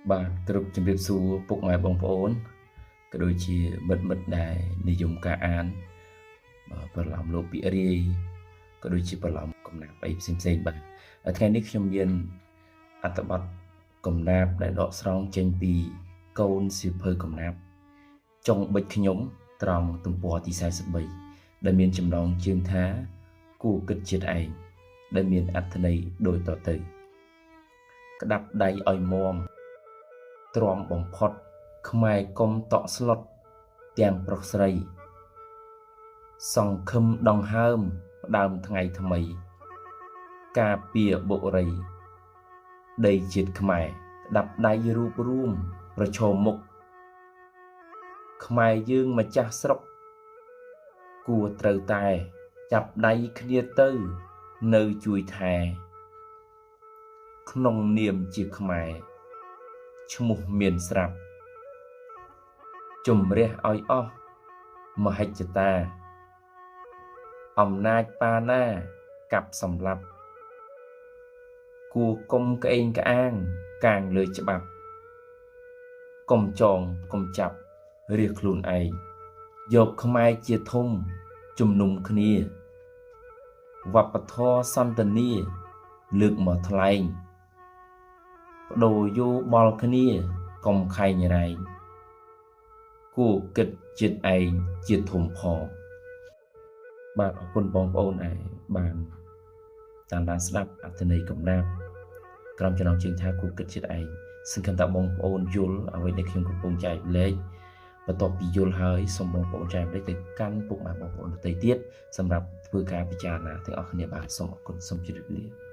បាទគ្រប់ជំរាបសួរពុកម៉ែបងប្អូនក៏ដូចជាមិត្តដែលនិយមការអានប្រឡំលោកពិរាយក៏ដូចជាប្រឡំកំណាព្យអីផ្សេងបាទថ្ងៃនេះខ្ញុំមានអត្ថបទកំណាព្យដែលដកស្រង់ចេញពីកូនសៀវភៅកំណាព្យចុងបិចខ្ញុំត្រង់ទំព័រទី43ដែលមានចំណងជើងថាគួរគិតជាតិឯងដែលមានអត្ថន័យដូចតទៅក្តាប់ដៃឲ្យមាំទ្រាំបំផុតខ្មែរកុំតក់ស្លុតទាំងប្រុសស្រីសង្ឃឹមដង្ហើមផ្ដើមថ្ងៃថ្មីការពារបុរីដីជាតិខ្មែរក្តាប់ដៃរួបរួមប្រឈមមុខខ្មែរយើងម្ចាស់ស្រុកគួរត្រូវតែចាប់ដៃគ្នាទៅនៅជួយថែក្នុងនាមជាខ្មែរឈ្មោះមានស្រាប់ជំរះឲ្យអស់មហិច្ឆតាអំណាចបាណាកាប់សម្លាប់គួរកុំក្អេងក្អាងកាងលើច្បាប់កុំចងកុំចាប់រាជខ្លួនឯងយកខ្មែរជាធំជំនុំគ្នាវប្បធម៌សន្តានាលើកមកថ្លែងបដូរយោបល់គ្នាកុំខែងរែងគួរគិតជាតិឯងជាធំផងបាទអរគុណបងប្អូនដែលបានតាមដានស្ដាប់អត្ថន័យកំណាព្យក្រុមចំណងជើងថាគួរគិតជាតិឯងសង្ឃឹមថាបងប្អូនយល់អ្វីដែលខ្ញុំកំពុងចែករំលែកបន្ទាប់ពីយល់ហើយសូមបងប្អូនចែករំលែកទៅកាន់ពុកម៉ែបងប្អូនដទៃទៀតសម្រាប់ធ្វើការពិចារណាទាំងអស់គ្នាបាទសូមអរគុណសូមជម្រាបលា